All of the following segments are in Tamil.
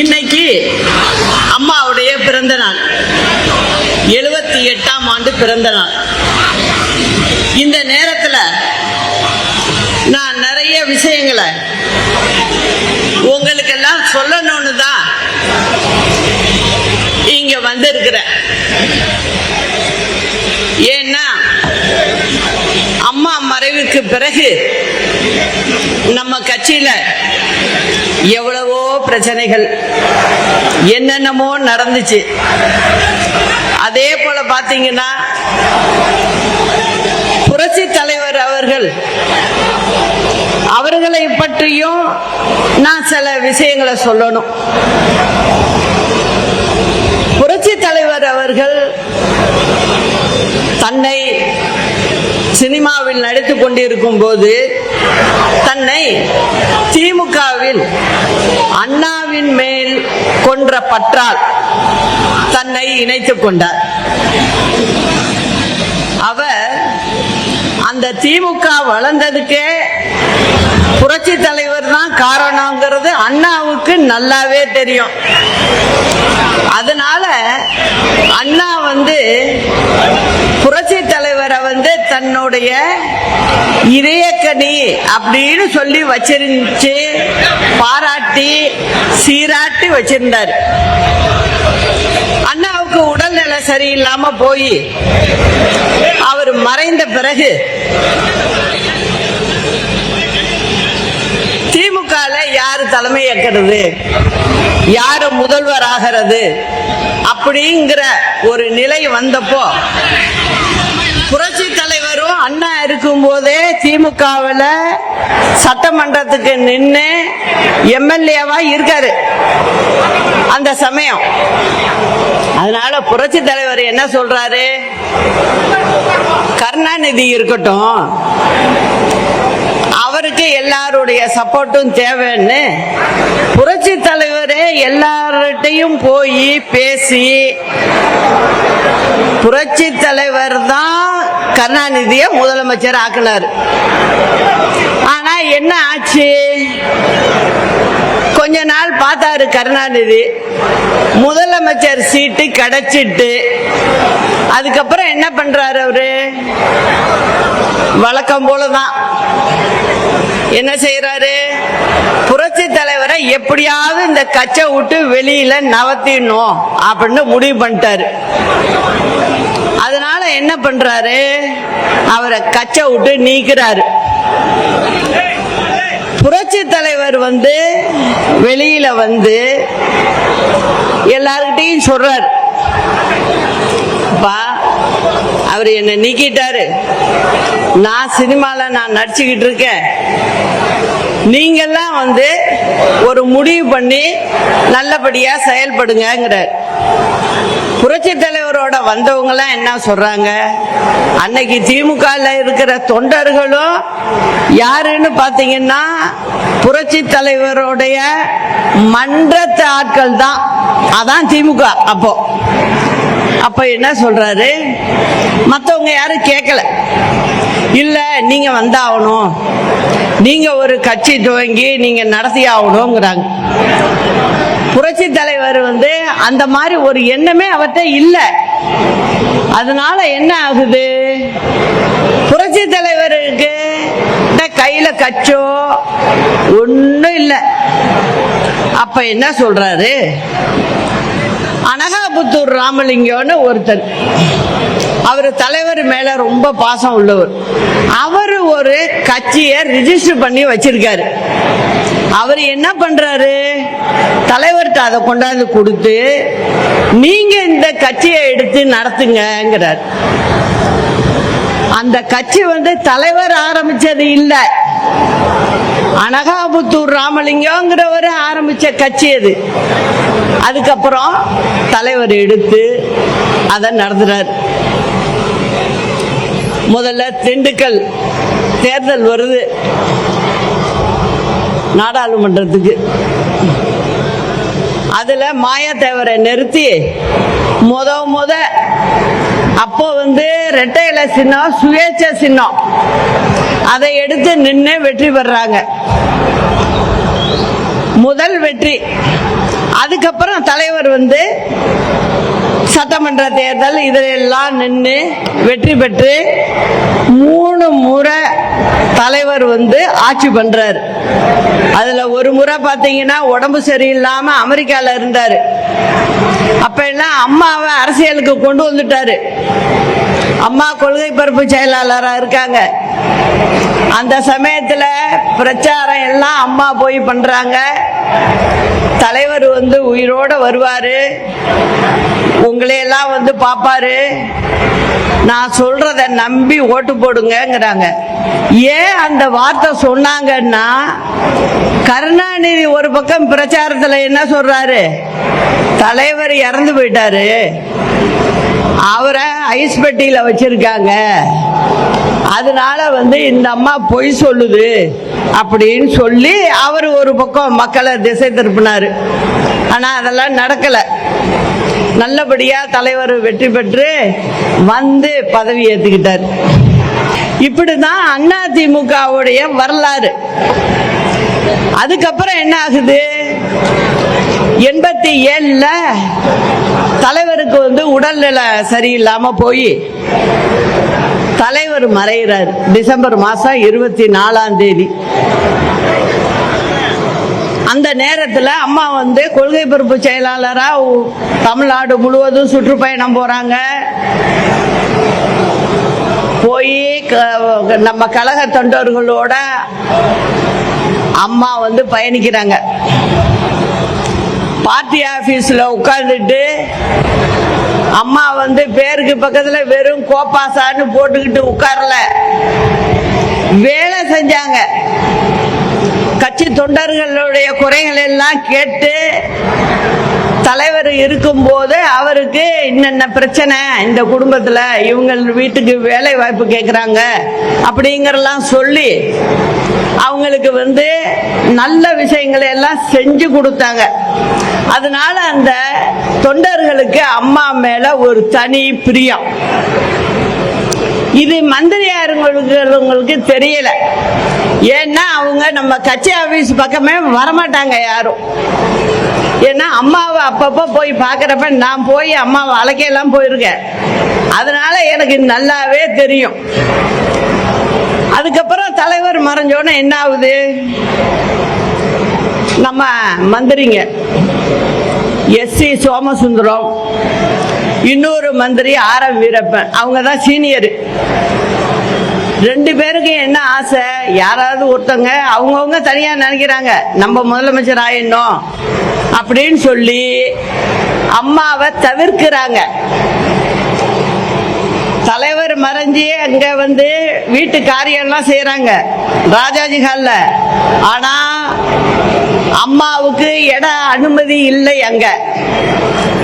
இன்னைக்கு அம்மாவுடைய பிறந்த நாள், 78ஆம் ஆண்டு பிறந்த நாள். இந்த நேரத்தில் நான் நிறைய விஷயங்களை உங்களுக்கெல்லாம் சொல்லணும்னு தான் இங்க வந்திருக்கிறேன். ஏன்னா அம்மா மறைவுக்கு பிறகு நம்ம கட்சியில எவ்வளவோ பிரச்சனைகள் என்னென்னமோ நடந்துச்சு. அதே போல பாத்தீங்கன்னா புரட்சி தலைவர் அவர்களை பற்றியும் நான் சில விஷயங்களை சொல்லணும். புரட்சி தலைவர் அவர்கள் தன்னை சினிமாவில் நடித்துக் கொண்டிருக்கும் போது தன்னை திமுகவில் அண்ணாவின் மேல் கொன்ற பற்றால் தன்னை இணைத்துக் கொண்டார். அவர் அந்த திமுக வளர்ந்ததுக்கே புரட்சி தலைவர் தான் காரணங்கிறது அண்ணாவுக்கு நல்லாவே தெரியும். அதனால அண்ணா புரட்சி தலைவரை தன்னுடைய இதயக்கனி அப்படின்னு சொல்லி வச்சிருந்துச்சு, பாராட்டி சீராட்டி வச்சிருந்தார். அண்ணாவுக்கு உடல்நிலை சரியில்லாம போய் அவர் மறைந்த பிறகு திமுகல யாரு தலைமை ஏற்கிறது, யாரு முதல்வர் ஆகிறது அப்படிங்கிற ஒரு நிலை வந்தப்போ புரட்சி தலைவரும் அண்ணா இருக்கும் போதே திமுகவில் சட்டமன்றத்துக்கு நின்று எம்எல்ஏவா இருக்காரு அந்த சமயம். அதனால புரட்சி தலைவர் என்ன சொல்றாரு, கருணாநிதி இருக்கட்டும், அவருக்கு எல்லாருடைய சப்போர்ட்டும் தேவைன்னு புரட்சி தலைவரே எல்லார்கிட்டையும் போய் பேசி புரட்சி தலைவர் தான் கருணாநிதியை முதலமைச்சர் ஆக்கினார். ஆனா என்ன ஆச்சு, கொஞ்ச நாள் பார்த்தாரு கருணாநிதி, முதலமைச்சர் சீட்டு கிடைச்சிட்டு அதுக்கப்புறம் என்ன பண்றாரு அவரு, வழக்கம் போலதான் என்ன செய்யறாரு, புரட்சி தலைவரை எப்படியாவது இந்த கட்சை விட்டு வெளியில நவத்திடணும் அப்படின்னு முடிவு பண்ணிட்டாரு. அதனால என்ன பண்றாரு, அவரை கட்சை விட்டு நீக்கிறாரு. புரட்சி தலைவர் வெளியில எல்லார்கிட்டையும் சொல்றாரு, அவர் என்ன நீக்கிட்டாரு, நான் சினிமால நான் நடிச்சுக்கிட்டு இருக்கேன், நீங்கெல்லாம் ஒரு முடிவு பண்ணி நல்லபடியா செயல்படுங்கிறார். புரட்சி தலைவரோட வந்தவங்க எல்லாம் என்ன சொல்றாங்க, அன்னைக்கு திமுக இருக்கிற தொண்டர்களும் யாருன்னு பாத்தீங்கன்னா புரட்சி தலைவருடைய மன்றத்து ஆட்கள் தான், அதான் திமுக. அப்ப என்ன சொல்றாரு, மத்தவங்க யாரும் கேட்கல, இல்ல நீங்க வந்தாகணும், நீங்க ஒரு கட்சி துவங்கி நீங்க நடத்தி ஆகணுங்கிறாங்க. புரட்சி தலைவர் அந்த மாதிரி ஒரு எண்ணமே அவர்கிட்ட இல்ல. அதனால என்ன ஆகுது, புரட்சி தலைவருக்கு கையில கச்சோ ஒண்ணும் இல்ல. அப்ப என்ன சொல்றாரு, அனகாபுத்தூர் ராமலிங்கம்னு ஒருத்தர், அவர் தலைவர் மேல ரொம்ப பாசம் உள்ளவர், அவரு ஒரு கட்சியை ரிஜிஸ்டர் பண்ணி வச்சிருக்காரு. அவர் என்ன பண்றாரு, தலைவர்கிட்ட அதை கொண்டாந்து கொடுத்து நீங்க இந்த கட்சியை எடுத்து நடத்துங்கிறார். அந்த கட்சி தலைவர் ஆரம்பிச்சது இல்ல, அனகாபுத்தூர் ராமலிங்கம்ங்கிறவர் ஆரம்பிச்ச கட்சி அது. அதுக்கப்புறம் தலைவர் எடுத்து அதை நடத்துறார். முதல்ல திண்டுக்கல் தேர்தல் வருது நாடாளுமன்றத்துக்கு, அதுல மாயாதேவரை நிறுத்தி முத அப்போ ரெட்டை இலை சின்னம், சுயேட்சை சின்னம், அதை எடுத்து நின்று வெற்றி பெறாங்க. முதல் வெற்றி. அதுக்கப்புறம் தலைவர் சட்டமன்ற தேர்தல் இதெல்லாம் நின்று வெற்றி பெற்று 3 முறை தலைவர் ஆட்சி பண்றாரு. அதுல ஒரு முறை பாத்தீங்கன்னா உடம்பு சரியில்லாம அமெரிக்கால இருந்தாரு. அப்ப எல்லாம் அம்மாவை அரசியலுக்கு கொண்டு வந்துட்டாரு. அம்மா கொள்கை பரப்பு செயலாளரா இருக்காங்க. அந்த சமயத்துல பிரச்சாரம் எல்லாம் அம்மா போய் பண்றாங்க. தலைவர் உயிரோட வருவாரு, உங்களையெல்லாம் பாப்பாரு, நான் சொல்றத நம்பி ஓட்டு போடுங்கிறாங்க. ஏன் அந்த வார்த்தை சொன்னாங்கன்னா, கருணாநிதி ஒரு பக்கம் பிரச்சாரத்துல என்ன சொல்றாரு, தலைவர் இறந்து போயிட்டாரு, அவரை ஐஸ் பெட்டியில வச்சிருக்காங்க, அதனால இந்த அம்மா பொய் சொல்லுது அப்படின்னு சொல்லி அவர் ஒரு பக்கம் மக்களை திசை திருப்பினாரு. ஆனா அதெல்லாம் நடக்கல. நல்லபடியா தலைவர் வெற்றி பெற்று பதவி ஏத்துக்கிட்டார். இப்படிதான் அதிமுகவுடைய வரலாறு. அதுக்கப்புறம் என்ன ஆகுது, 87ல தலைவருக்கு உடல்நிலை சரியில்லாம போய் தலைவர் மறைகிறார். டிசம்பர் மாசம் 24ஆம் தேதி. அந்த நேரத்தில் அம்மா கொள்கை பொறுப்பு செயலாளரா தமிழ்நாடு முழுவதும் சுற்றுப்பயணம் போறாங்க. போய் நம்ம கழக தொண்டர்களோட அம்மா பயணிக்கிறாங்க. பார்ட்டி ஆபீஸ்ல உட்கார்ந்துட்டு அம்மா பேருக்கு பக்கத்துல வெறும் கோப்பாசான்னு போட்டுக்கிட்டு உட்காரல, வேலை செஞ்சாங்க. கட்சி தொண்டர்களுடைய குறைகள் எல்லாம் கேட்டு தலைவர் இருக்கும் போது அவருக்கு என்னென்ன பிரச்சனை, இந்த குடும்பத்துல இவங்க வீட்டுக்கு வேலை வாய்ப்பு கேட்கிறாங்க அப்படிங்கறதெல்லாம் சொல்லி அவங்களுக்கு நல்ல விஷயங்களை எல்லாம் செஞ்சு கொடுத்தாங்க. அதனால அந்த தொண்டர்களுக்கு அம்மா மேல ஒரு தனி பிரியம். இது மந்திரியாருங்களுக்கு தெரியல. ஏன்னா அவங்க நம்ம கட்சி ஆபீஸ் பக்கமே வரமாட்டாங்க யாரும். ஏன்னா அம்மாவை அப்பப்போ போய் பாக்குறப்ப நான் போய் அம்மாவை அழைக்கலாம் போயிருக்கேன். அதனால எனக்கு நல்லாவே தெரியும். அதுக்கப்புறம் தலைவர் மறைஞ்சோன்னு என்ன ஆகுது, நம்ம மந்திரிங்க எஸ்.சி. சோமசுந்தரம், இன்னொரு மந்திரி ஆர்.எம். வீரப்பன், அவங்க தான் சீனியர். 2 பேருக்கும் என்ன ஆசை, யாராவது ஒருத்தங்க அவங்கவுங்க தனியா நினைக்கிறாங்க நம்ம முதலமைச்சர் ஆயிடணும் அப்படின்னு சொல்லி அம்மாவை தவிர்க்கிறாங்க. தலைவர் மறைஞ்சி அங்க வீட்டு காரியம்லாம் செய்யறாங்க ராஜாஜி ஹால்ல. ஆனா அம்மாவுக்கு இட அனுமதி இல்லை. அங்க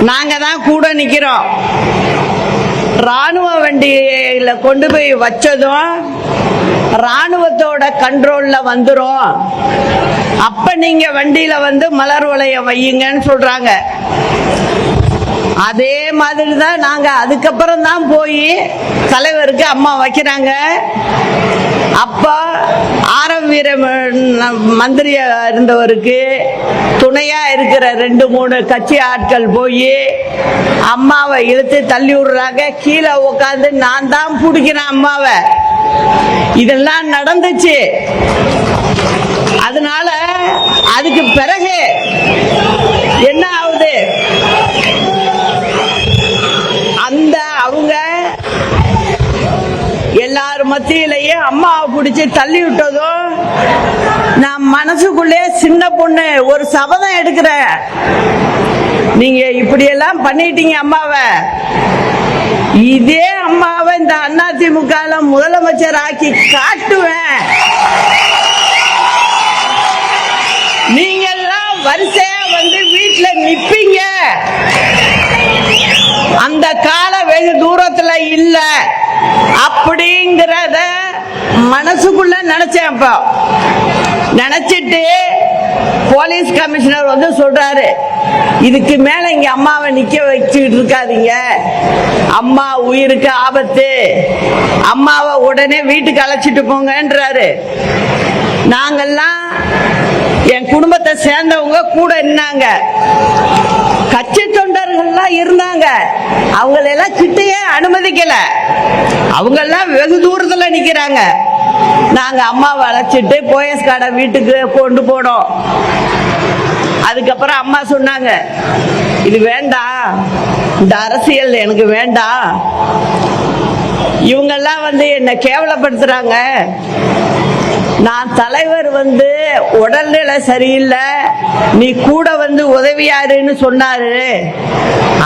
நாங்க தான் கூட நிக்கிறோம். ராணுவ வண்டியில கொண்டு போய் வச்சதும் ராணுவத்தோட கண்ட்ரோல்ல வந்துரும், அப்ப நீங்க வண்டியில மலர் வளையம் வையுங்கன்னு சொல்றாங்க. அதே மாதிரி தான் நாங்க அதுக்கப்புறம் தான் போய் தலைவருக்கு அம்மா வைக்கிறாங்க. அப்ப ஆர்.எம். வீரமன் மந்திரியா இருந்தவருக்கு துணையா இருக்கிற 2-3 கட்சி ஆட்கள் போய் அம்மாவை இழுத்து தள்ளி விடுறாங்க. கீழே உட்காந்து நான் தான் பிடிக்கிறேன் அம்மாவை. இதெல்லாம் நடந்துச்சு. அதனால அதுக்கு பிறகு என்ன ஆகுது, அந்த அவங்க எல்லாரும் மத்தியிலேயே அம்மாவை பிடிச்சி தள்ளி விட்டதும் நான் மனசுக்குள்ளே சின்ன பொண்ணு ஒரு சபதம் எடுக்கிறேன், நீங்க இப்படி எல்லாம் பண்ணிட்டீங்க அம்மாவை, இதே அம்மாவை இந்த அதிமுக முதலமைச்சர் ஆக்கி காட்டுவேன், நீங்க எல்லாம் வரிசையா வீட்டுல நிப்பீங்க, அந்த கால வெகு தூரத்துல இல்ல அப்படிங்கறத மனசுக்குள்ள நினைச்சேன். அப்ப நினைச்சிட்டு போலீஸ் கமிஷனர் சொல்றாரு, இதுக்கு மேல இங்க அம்மாவை நிக்க வச்சுக்கிட்டு இருக்காதீங்க, அம்மா உயிருக்கு ஆபத்து, அம்மாவை உடனே வீட்டுக்கு அழைச்சிட்டு போங்கன்றாரு. நாங்கெல்லாம் என் குடும்பத்தை சேர்ந்தவங்க கூட இருந்தாங்க. இருந்தாங்க. அவங்களெல்லாம் கிட்டையே அனுமதிக்கல. அவங்க எல்லாம் வெகு தூரத்துல நிக்கிறாங்க. நாங்க அம்மாவை அழைச்சிட்டு போயஸ் கார்டை வீட்டுக்கு கொண்டு போனோம். அதுக்கப்புறம் அம்மா சொன்னாங்க, இது வேண்டாம், இந்த அரசியல் எனக்கு வேண்டாம், இவங்கெல்லாம் என்ன கேவலப்படுத்துறாங்க, நான் தலைவர் உடல்நிலை சரியில்லை, நீ கூட உதவியாருன்னு சொன்னாரு,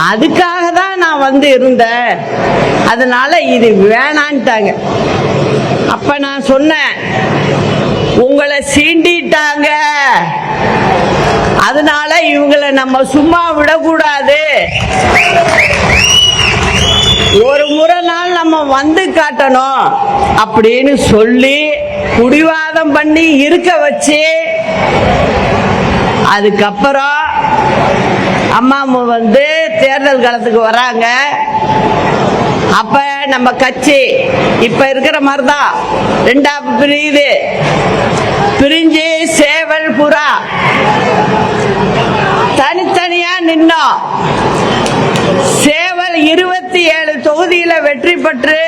அதுக்காக தான் நான் இருந்தேன், அதனால இது வேணான்ட்டாங்க. அப்ப நான் சொன்னேன், உங்களை சீண்டிட்டாங்க, அதனால இவங்களை நம்ம சும்மா விடக்கூடாது, ஒரு முறை நாள் நம்ம காட்டணும் அப்படின்னு சொல்லி குடிவாதம் பண்ணி இருக்க வச்சு, அதுக்கப்புறம் அம்மா தேர்தல் களத்துக்கு வராங்க. அப்ப நம்ம கட்சி இப்ப இருக்கிற மாதிரிதான் ரெண்டா பிரியுது. பிரிஞ்சு சேவல் புறா தனித்தனியா நின்னோம். சேவல் 27 தொகுதியில வெற்றி பெற்று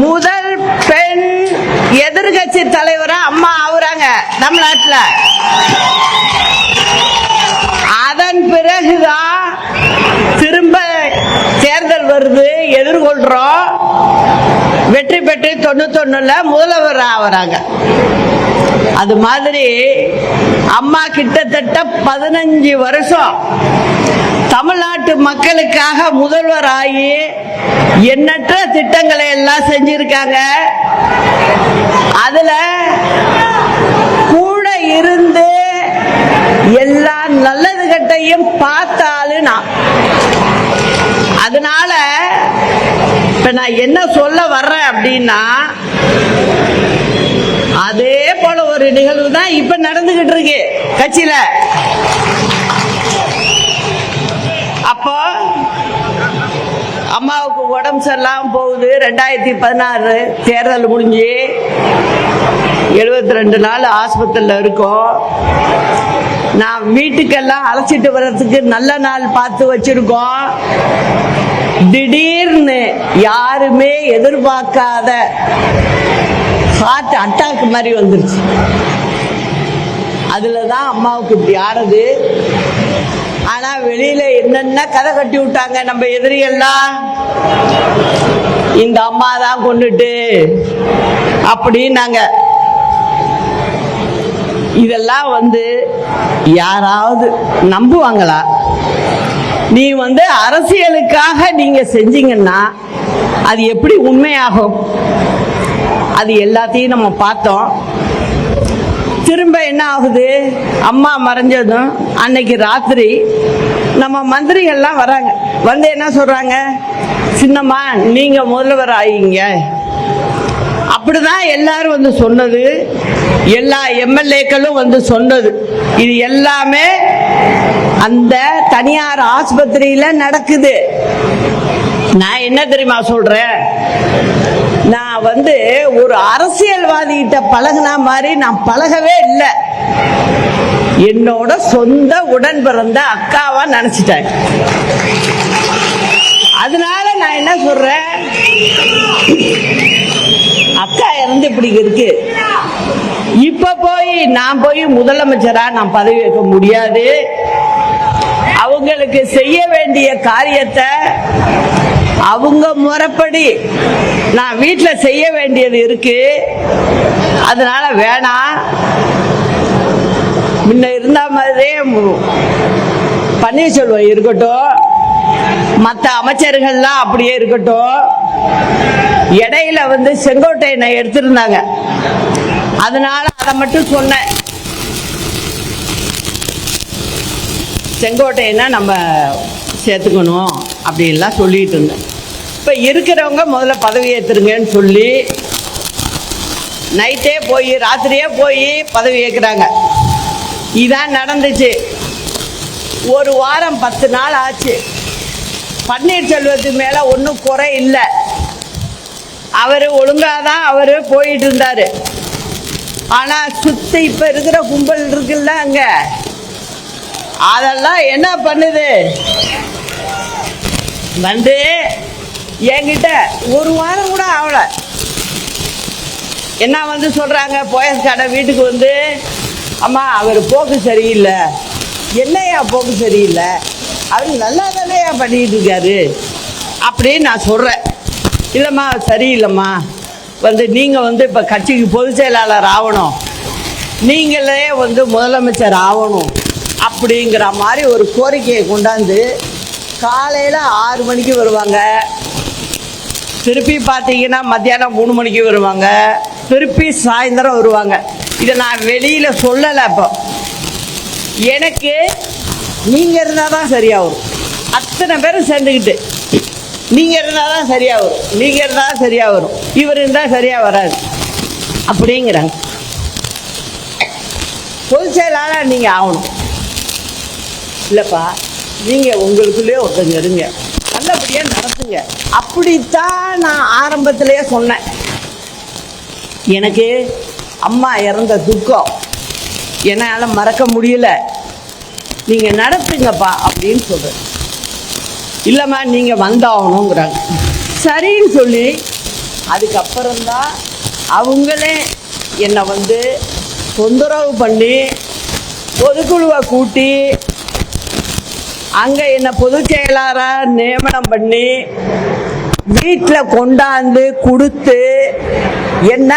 முதல் பெண் எதிர்கட்சி தலைவரா அம்மா ஆகுறாங்க தமிழ்நாட்டில். அதன் பிறகுதான் திரும்ப தேர்தல் வருது, எதிர்கொள்றோம், வெற்றி பெற்று 91ல முதல்வர் ஆகுறாங்க. அது மாதிரி அம்மா கிட்டத்தட்ட 15 வருஷம் தமிழ்நாட்டு மக்களுக்காக முதல்வர் ஆகி எண்ணற்ற திட்டங்களை எல்லாம் செஞ்சிருக்காங்க. அதுல கூட இருந்து எல்லா நல்லது கட்டையும் பார்த்தாலும் நான். அதனால இப்ப நான் என்ன சொல்ல வர்றேன் அப்படின்னா, அதே போல ஒரு நிகழ்வு தான் இப்ப நடந்துகிட்டு இருக்கு கட்சியில. அப்போ அம்மாவுக்கு உடம்பு சரியில்லாம போகுது. 2016 தேர்தல் முடிஞ்சு 72 நாள் ஆஸ்பத்திரியில் இருக்கோம். நான் வீட்டுக்கெல்லாம் அழைச்சிட்டு வர்றதுக்கு நல்ல நாள் பார்த்து வச்சிருக்கோம். திடீர்னு யாருமே எதிர்பார்க்காத ஹார்ட் அட்டாக் மாதிரி வந்துருச்சு. அதுலதான் அம்மாவுக்கு இப்படி ஆனது. ஆனா வெளியில என்னென்ன கதை கட்டி விட்டாங்க நம்ம எதிரியெல்லாம், இந்த அம்மா தான் கொண்டுட்டு அப்படின்னாங்க. இதெல்லாம் யாராவது நம்புவாங்களா? நீ அரசியலுக்காக நீங்க செஞ்சீங்கன்னா அது எப்படி உண்மையாகும்? அது எல்லாத்தையும் நம்ம பார்த்தோம். திரும்ப என்ன ஆகுது, அம்மா மறைஞ்சதும் அன்னைக்கு ராத்திரி நம்ம மந்திரிகள்லாம் வராங்க. என்ன சொல்றாங்க, சின்னம்மா நீங்க முதல்வர் ஆயிங்க. அப்படிதான் எல்லாரும் சொன்னது, எல்லா எம்எல்ஏக்களும் சொன்னது. இது எல்லாமே அந்த தனியார் ஆஸ்பத்திரியில நடக்குது. நான் என்ன தெரியுமா சொல்றேன், நான் ஒரு அரசியல்வாதி கிட்ட பழகின மாதிரி நான் பழகவே இல்லை. என்னோட சொந்த உடன் பிறந்த அக்காவா நினைச்சிட்டேன். அதனால நான் என்ன சொல்றேன், அக்கா இறந்து இப்படி இருக்கு, இப்ப நான் போய் முதலமைச்சரா நான் பதவி வைக்க முடியாது. அவங்களுக்கு செய்ய வேண்டிய காரியத்தை அவங்க முறைப்படி நான் வீட்டுல செய்ய வேண்டியது இருக்கு. அதனால வேணாம், முன்ன இருந்த மாதிரியே பன்னீர்செல்வம் இருக்கட்டும், மற்ற அமைச்சர்கள்லாம் அப்படியே இருக்கட்டும். இடையில செங்கோட்டையனை எடுத்திருந்தாங்க, அதனால அதை மட்டும் சொன்னேன். செங்கோட்டையனை நம்ம சேர்த்துக்கணும் அப்படின்லாம் சொல்லிட்டு இருந்தேன். இப்போ இருக்கிறவங்க முதல்ல பதவி ஏற்றுருங்கன்னு சொல்லி நைட்டே போய் ராத்திரியே போய் பதவி ஏற்கிறாங்க. இதான் நடந்துச்சு. ஒரு வாரம் 10 நாள் ஆச்சு. பன்னீர்செல்வத்துக்கு மேலே ஒன்றும் குறை இல்லை. அவர் ஒழுங்காதான் அவர் போயிட்டு இருந்தாரு. ஆனால் சுற்றி இப்போ இருக்கிற கும்பல் இருக்குல்ல, அங்கே அதெல்லாம் என்ன பண்ணுது, வந்து என்கிட்ட ஒரு வாரம் கூட ஆகல, என்ன வந்து சொல்றாங்க, போயஸ் கடை வீட்டுக்கு வந்து, அம்மா அவர் போக்கு சரியில்லை. என்னையா போக்கு சரியில்லை? அவர் நல்லா தானேயா பண்ணிட்டு இருக்காரு அப்படின்னு நான் சொல்றேன். இல்லைம்மா சரியில்லைம்மா, வந்து நீங்கள் வந்து இப்போ கட்சிக்கு பொதுச் செயலாளர் ஆகணும், நீங்களே வந்து முதலமைச்சர் ஆகணும் அப்படிங்கிற மாதிரி ஒரு கோரிக்கையை கொண்டாந்து காலையில் 6 மணிக்கு வருவாங்க, திருப்பி பார்த்தீங்கன்னா மத்தியானம் 3 மணிக்கு வருவாங்க, திருப்பி சாயந்தரம் வருவாங்க. இதை நான் வெளியில் சொல்லலை. அப்போ எனக்கு நீங்கள் இருந்தால் தான் சரியாக வரும், அத்தனை பேரும் சேர்ந்துக்கிட்டு நீங்கள் இருந்தால் தான் சரியாக வரும், நீங்கள் இருந்தால் தான் சரியாக வரும், இவர் இருந்தால் சரியாக வராது அப்படிங்கிறாங்க. பொதுச் செயலாளர் நீங்கள் ஆகணும். இல்லைப்பா, நீங்கள் உங்களுக்குள்ளேயே ஒருத்தங்க இருங்க, நல்லபடியாக நடத்துங்க. அப்படித்தான் நான் ஆரம்பத்திலேயே சொன்னேன். எனக்கு அம்மா இறந்த துக்கம் என்னால் மறக்க முடியல, நீங்கள் நடத்துங்கப்பா அப்படின்னு சொல்கிறேன். இல்லைம்மா நீங்கள் வந்தாகணுங்கிறாங்க. சரின்னு சொல்லி அதுக்கப்புறம்தான் அவங்களே என்னை வந்து தொந்தரவு பண்ணி பொதுக்குழுவை கூட்டி அங்கே என்னை பொதுச் செயலாளராக நியமனம் பண்ணி வீட்டில் கொண்டாந்து கொடுத்து என்ன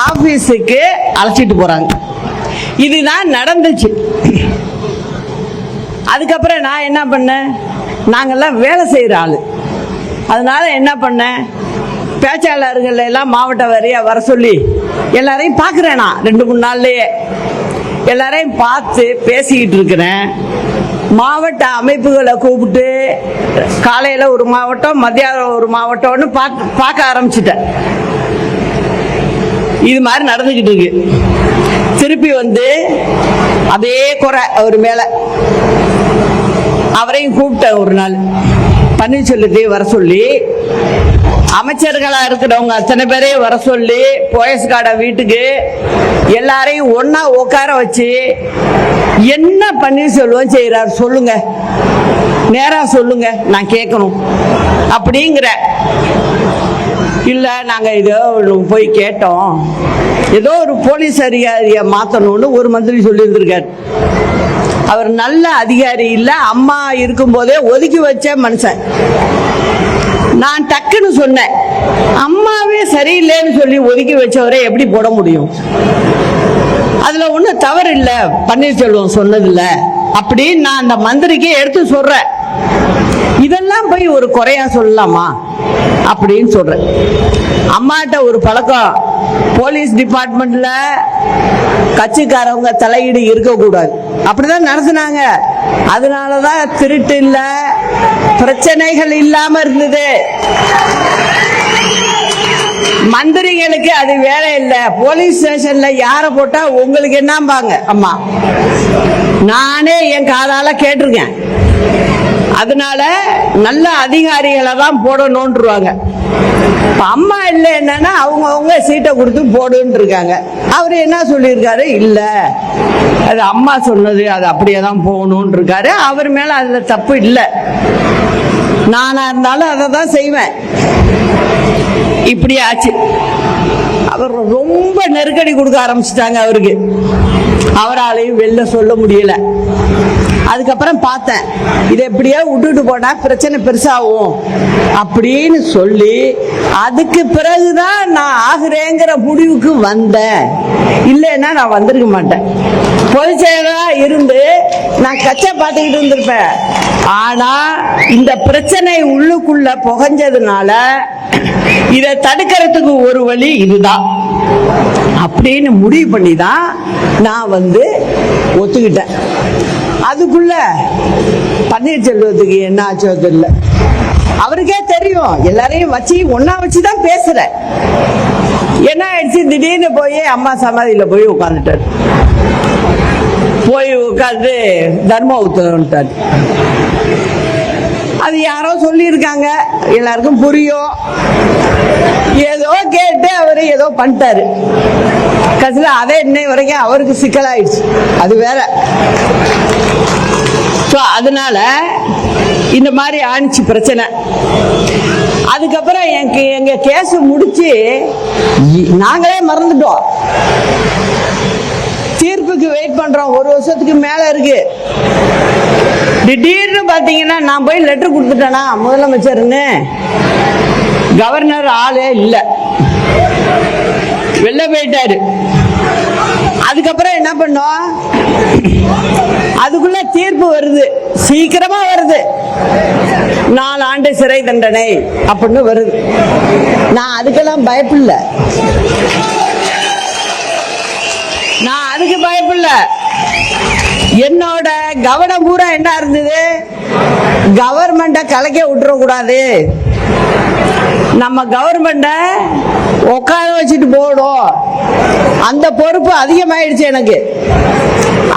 ஆஃபீஸுக்கு அழைச்சிட்டு போகிறாங்க. இதுதான் நடந்துச்சு. அதுக்கப்புறம் நான் என்ன பண்ணேன், நாங்கள்லாம் வேலை செய்கிற ஆள், அதனால என்ன பண்ணேன், பேச்சாளர்கள் எல்லாம் மாவட்ட வாரியாக வர சொல்லி எல்லாரையும் பார்க்குறேன். நான் 2-3 நாள்லேயே எல்லாரையும் பார்த்து பேசிக்கிட்டு இருக்கிறேன். மாவட்ட அமைப்புகளை கூப்பிட்டு காலையில் ஒரு மாவட்டம், மத்தியானம் ஒரு மாவட்டம்னு பார்க்க ஆரம்பிச்சிட்டேன். இது மாதிரி நடந்துக்கிட்டு இருக்கு. திருப்பி வந்து அதே குறை அவர் மேலே, அவரையும் கூப்பிட்டேன் ஒரு நாள், பன்னீர்செல்வத்தையும் வர சொல்லி, அமைச்சர்களா இருக்கிறவங்க அத்தனை பேரையும் வர சொல்லி, போயஸ் கார்டை வீட்டுக்கு எல்லாரையும் ஒன்னா உட்கார வச்சு, என்ன பன்னீர்செல்வம் செய்யறாரு சொல்லுங்க, நேரா சொல்லுங்க, நான் கேட்கணும் அப்படிங்கிற. இல்ல நாங்க இதோ போய் கேட்டோம், ஏதோ ஒரு போலீஸ் அதிகாரியை மாத்தணும்னு ஒரு மந்திரி சொல்லி இருந்திருக்காரு. அவர் நல்ல அதிகாரி இல்ல, அம்மா இருக்கும் போதே ஒதுக்கி வச்ச மனுஷன். நான் டக்குன்னு சொன்னேன், அம்மாவே சரியில்லைன்னு சொல்லி ஒதுக்கி வச்சவரை எப்படி போட முடியும்? அதுல ஒண்ணும் தவறு இல்ல பன்னீர்செல்வம் சொன்னதில்ல அப்படின்னு நான் அந்த மந்திரிக்கு எடுத்து சொல்றேன். இதெல்லாம் போய் ஒரு குறையா சொல்லலாமா அப்படின்னு சொல்றேன். அம்மாட்ட ஒரு பழக்கம், போலீஸ் டிபார்ட்மெண்ட்ல கட்சிக்காரவங்க தலையீடு இருக்கக்கூடாது, அப்படிதான் நடத்தினாங்க. அதனாலதான் திருட்டு இல்ல, பிரச்சனைகள் இல்லாம இருந்தது. மந்திரிகளுக்கு அது வேலை இல்ல. போலீஸ் ஸ்டேஷன்ல யார போட்டா உங்களுக்கு என்னம்பாங்க அம்மா, நானே என் காதால கேட்டிருக்கேன். அதனால நல்ல அதிகாரிகளை தான் போடணும்ன்றாங்க. அம்மா இல்லை என்னன்னா அவங்க சீட்டை கொடுத்து போடுன்னு இருக்காங்க. அவரு என்ன சொல்லியிருக்காரு, இல்ல அது அம்மா சொன்னது, அது அப்படியே தான் போகணும்னு இருக்காரு. அவர் மேல அதுல தப்பு இல்லை, நானா இருந்தாலும் அதை தான் செய்வேன். இப்படி ஆச்சு. அவர் ரொம்ப நெருக்கடி கொடுக்க ஆரம்பிச்சுட்டாங்க அவருக்கு, அவராலையும் வெளில சொல்ல முடியல. அதுக்கப்புறம் பார்த்தேன், இதை எப்படியோ விட்டுட்டு போனா பிரச்சனை பெருசாகும் அப்படின்னு சொல்லி அதுக்கு பிறகுதான் நான் ஆகுறேங்கிற முடிவுக்கு வந்தேன். இல்லைன்னா நான் வந்திருக்க மாட்டேன். பொதுச் செயலரா இருந்து நான் கச்சை பார்த்துக்கிட்டு இருந்திருப்பேன். ஆனா இந்த பிரச்சனை உள்ளுக்குள்ள புகஞ்சதுனால இதை தடுக்கிறதுக்கு ஒரு வழி இதுதான் அப்படின்னு முடிவு பண்ணி தான் நான் வந்து ஒத்துக்கிட்டேன். அதுக்குள்ள பன்னீர்செல்வத்துக்கு என்ன ஆச்சோ தெரியல, அவருக்கே தெரியும், எல்லாரையும் வச்சு ஒன்னா வச்சுதான் பேசுற. என்ன ஆயிடுச்சு, திடீர்னு போய் அம்மா சமாதியில போய் உட்காந்துட்டாரு. போய் உட்காந்து தர்ம உத்தரவுட்டாரு. அது யாரோ சொல்லியிருக்காங்க, எல்லாருக்கும் புரியும். ஏதோ கேட்டு அவரு ஏதோ பண்ணிட்டாரு. கடைசியில் அதே இன்னை வரைக்கும் அவருக்கு சிக்கலாயிடுச்சு. அது வேற. அதனால இந்த மாதிரி ஆணிச்சு பிரச்சனை. அதுக்கப்புறம் எங்க கேஸ் முடிச்சு நாங்களே மறந்துட்டோம். தீர்ப்புக்கு வெயிட் பண்றோம். 1 வருஷத்துக்கு மேல இருக்கு. திடீர்னு பாத்தீங்கன்னா நான் போய் லெட்டர் கொடுத்துட்டேனா முதலமைச்சர்னு, கவர்னர் ஆளே இல்ல, வெளில போயிட்டாரு. அதுக்கப்புறம் என்ன பண்ணோம், அதுக்குள்ள தீர்ப்பு வருது, சீக்கிரமா வருது, 4 ஆண்டு சிறை தண்டனை அப்படின்னு வருது. நான் அதுக்கெல்லாம் பயப்படல, நான் அதுக்கு பயப்படல. என்னோட கவனம் பூரா என்ன இருந்தது, கவர்மெண்ட கலைக்க விட்டுற கூடாது, நம்ம கவர்மெண்ட உட்கார வச்சுட்டு போடும், அந்த பொறுப்பு அதிகமாயிடுச்சு எனக்கு.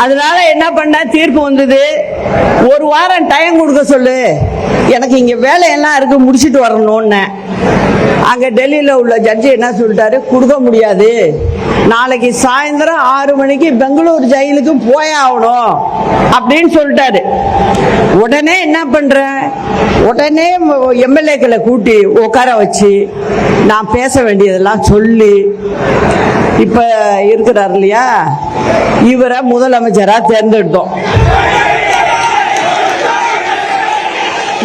அதனால என்ன பண்ண, தீர்ப்பு வந்தது, 1 வாரம் டைம் கொடுக்க சொல்லு, எனக்கு இங்க வேலையெல்லாம் இருக்கு, முடிச்சிட்டு வரணும்னு. அங்க டெல்லியில உள்ள ஜட்ஜி என்ன சொல்லிட்டாரு, கொடுக்க முடியாது, நாளைக்கு சாயந்தரம் 6 மணிக்கு பெங்களூர் ஜெயிலுக்கு போய் ஆகணும் அப்படின்னு சொல்லிட்டாரு. உடனே என்ன பண்ற, உடனே எம்எல்ஏக்களை கூட்டி உட்கார வச்சு நான் பேச வேண்டியதெல்லாம் சொல்லி, இப்ப இருக்கிறார் இல்லையா, இவரை முதலமைச்சரா தேர்ந்தெடுத்தோம்.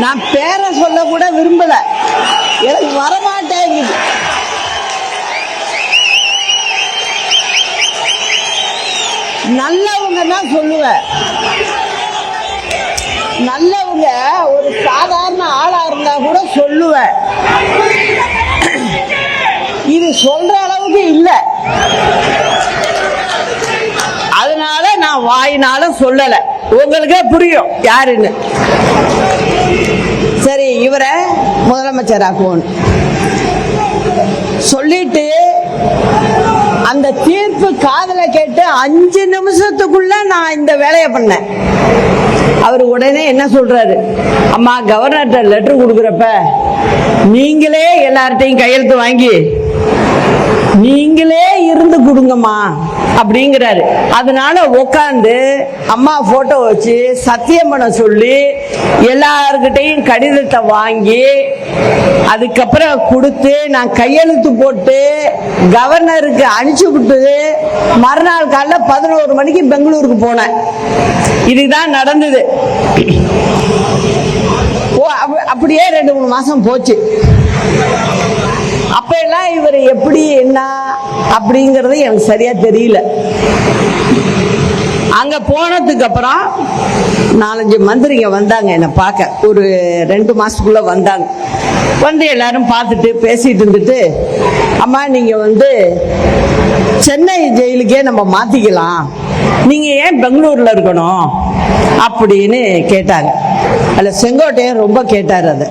நான் பேரை சொல்ல கூட விரும்பல, எனக்கு வரமாட்டேங்குது. நல்லவங்க தான் சொல்லுவேன், நல்லவங்க ஒரு சாதாரண ஆளா இருந்தா கூட சொல்லுவேன், இது சொல்ற அளவுக்கு இல்ல. அதனால நான் வாயினால சொல்லல, உங்களுக்கே புரியும் யாருன்னு. சரி, இவரை முதலமைச்சராக்குவோம் சொல்லிட்டு அந்த தீர்ப்பு காதல கேட்டு 5 நிமிஷத்துக்குள்ள நான் இந்த வேலையை பண்ணேன். அவர் உடனே என்ன சொல்றாரு, அம்மா கவர்னர்கிட்ட லெட்டர் கொடுக்குறப்ப நீங்களே எல்லார்ட்டையும் கையெழுத்து வாங்கி நீங்களே இருந்து கொடுங்கம்மா அப்படிங்கிறாரு. அதனால உட்காந்து அம்மா போட்டோ வச்சு சத்தியம் பண்ண சொல்லி எல்லார்கிட்டையும் கடிதத்தை வாங்கி அதுக்கப்புறம் கொடுத்து நான் கையெழுத்து போட்டு கவர்னருக்கு அனுப்பிச்சு விட்டு மறுநாள் காலைல 11 மணிக்கு பெங்களூருக்கு போனேன். இதுதான் நடந்தது. அப்படியே 2-3 மாசம் போச்சு. அப்ப எல்லாம் இவர் எப்படி என்ன அப்படிங்கறது எனக்கு சரியா தெரியல. அங்க போனதுக்கு அப்புறம் 4-5 மந்திரிங்க வந்தாங்க என்ன பார்க்க. ஒரு 2 மாசத்துக்குள்ள வந்தாங்க. வந்து எல்லாரும் பார்த்துட்டு பேசிட்டு இருந்துட்டு, அம்மா நீங்க சென்னை ஜெயிலுக்கே நம்ம மாத்திக்கலாம், நீங்க ஏன் பெங்களூர்ல இருக்கணும் அப்படின்னு கேட்டாங்க. அதுல செங்கோட்டையன் ரொம்ப கேட்டாரு. அது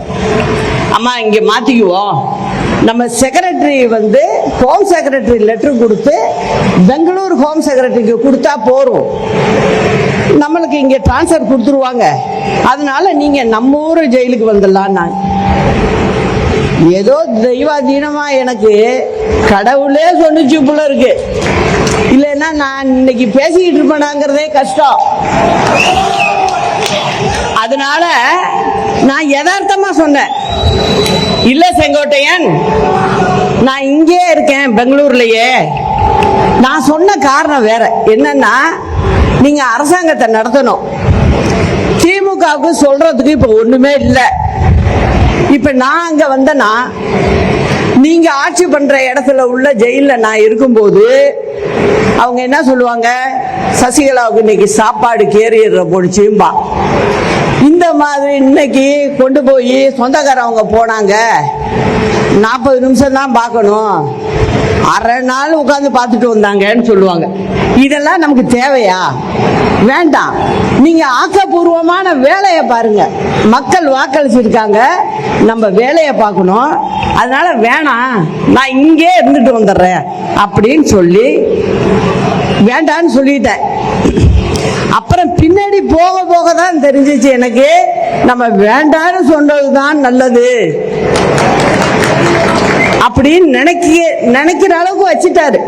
அம்மா இங்க மாத்திக்குவோம், நம்ம செக்ரட்டரி ஹோம் செக்ரட்டரி லெட்டர் கொடுத்து பெங்களூர் ஹோம் செக்ரட்டரிக்கு கொடுத்தா போறோம், நம்மளுக்கு இங்க டிரான்ஸ்பர் கொடுத்துருவாங்க, அதனால நீங்க நம்ம ஊர் ஜெயிலுக்கு வந்துடலாம். நான் ஏதோ தெய்வாதீனமா எனக்கு கடவுளே சொன்னிச்சு போல இருக்கு, இல்லைன்னா நான் இன்னைக்கு பேசிக்கிட்டு இருப்பேனாங்கிறதே கஷ்டம். அதனால நான் யதார்த்தமா சொன்னேன், இல்ல செங்கோட்டையன் நான் இங்கே இருக்கேன் பெங்களூர்லயே. நான் சொன்ன காரணம் வேற என்னன்னா, நீங்க அரசாங்கத்தை நடத்தணும், திமுகவுக்கு சொல்றதுக்கு இப்ப ஒண்ணுமே இல்லை. இப்ப நான் அங்க வந்தேன்னா நீங்க ஆட்சி பண்ற இடத்துல உள்ள ஜெயில நான் இருக்கும்போது அவங்க என்ன சொல்லுவாங்க, சசிகலாவுக்கு இன்னைக்கு சாப்பாடு கேரியர் போடுச்சும்பா. இந்த மாதிரி இன்னைக்கு கொண்டு போய் சொந்தக்காரவங்க போனாங்க, 40 நிமிஷம் தான் பார்க்கணும், அரை நாள் உட்காந்து பார்த்துட்டு வந்தாங்கன்னு சொல்லுவாங்க. இதெல்லாம் நமக்கு தேவையா? வேண்டாம். நீங்க ஆக்கப்பூர்வமான வேலையை பாருங்க. மக்கள் வாக்களிச்சிருக்காங்க, நம்ம வேலையை பார்க்கணும். அதனால வேணாம், நான் இங்கே இருந்துட்டு வந்துடுறேன் அப்படின்னு சொல்லி வேண்டான்னு சொல்லிட்டேன். அப்புறம் பின்னாடி போக போக தான் தெரிஞ்சிச்சு எனக்கு, நம்ம வேண்டான்னு சொன்னதுதான் நல்லது அப்படின்னு நினைக்கிற அளவுக்கு வச்சுட்டாரு.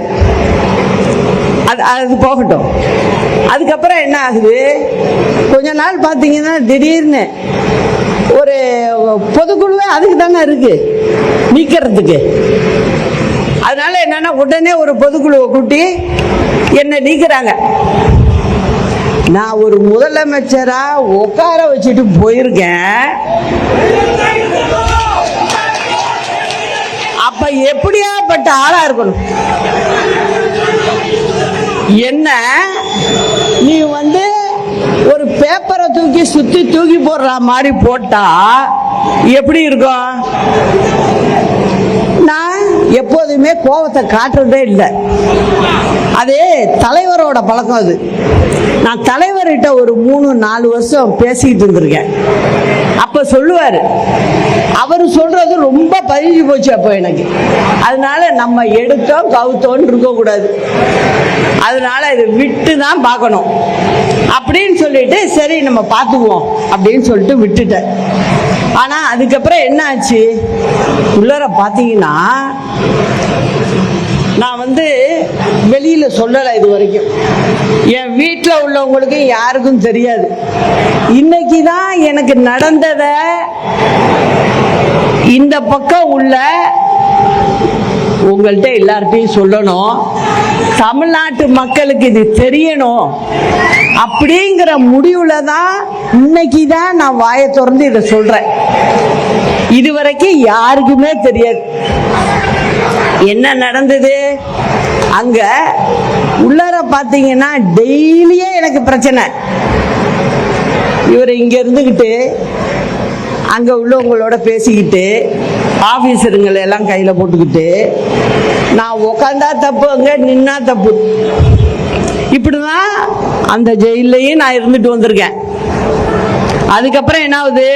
அது போகட்டும். அதுக்கப்புறம் என்ன ஆகுது, கொஞ்ச நாள் பார்த்தீங்கன்னா திடீர்னு ஒரு பொதுக்குழுவே அதுக்கு தானே இருக்கு நீக்கிறதுக்கு. அதனால என்னன்னா உடனே ஒரு பொதுக்குழுவை கூட்டி என்ன நீக்கிறாங்க. நான் ஒரு முதலமைச்சரா உட்கார வச்சுட்டு போயிருக்கேன். அப்ப எப்படியாப்பட்ட ஆளா இருக்கணும்? என்ன நீ ஒரு பேப்பரை தூக்கி போடுற மாதிரி போட்டா எப்படி இருக்கும்? நான் எப்போதுமே கோபத்தை காட்டுறதே இல்லை. அதே தலைவரோட பழக்கம். அது நான் தலைவர்கிட்ட ஒரு 3-4 வருஷம் பேசிக்கிட்டு இருந்திருக்கேன். அப்ப சொல்லுவாரு, அவரு சொல்றது ரொம்ப பதிஞ்சு போச்சு அப்போ எனக்கு. அதனால நம்ம எடுத்தோம் கவுத்தோன்னு இருக்க கூடாது, அதனால இதை விட்டு தான் பார்க்கணும் அப்படின்னு சொல்லிட்டு சரி நம்ம பார்த்துக்குவோம் அப்படின்னு சொல்லிட்டு விட்டுட்டேன். ஆனா அதுக்கப்புறம் என்ன ஆச்சு, உள்ளர பாத்தீங்கன்னா நான் வெளியில சொல்லலை இது வரைக்கும். என் வீட்டில் உள்ளவங்களுக்கு யாருக்கும் தெரியாது. இன்னைக்கு தான் எனக்கு நடந்தத இந்த பக்கம் உள்ள உங்கள்கிட்ட எல்லார்ட்டையும் சொல்லணும். தமிழ்நாட்டு மக்களுக்கு இது தெரியணும் அப்படிங்கிற முடிவுல தான் இன்னைக்கு தான் நான் வாயை திறந்து இதை சொல்றேன். இதுவரைக்கும் யாருக்குமே தெரியாது என்ன நடந்தது. அங்க உள்ளர பாத்தீங்கன்னா டெய்லியே எனக்கு பிரச்சனை. இவர் இங்க இருந்துகிட்டு அங்க உள்ளவங்களோட பேசிக்கிட்டு ஆபீசருங்களை எல்லாம் கையில போட்டுக்கிட்டு நான் உக்காந்தா தப்பு, அங்க நின்னா தப்பு, இப்படிதான் அந்த ஜெயிலையும் நான் இருந்துட்டு வந்திருக்கேன். அதுக்கப்புறம் என்ன ஆகுது,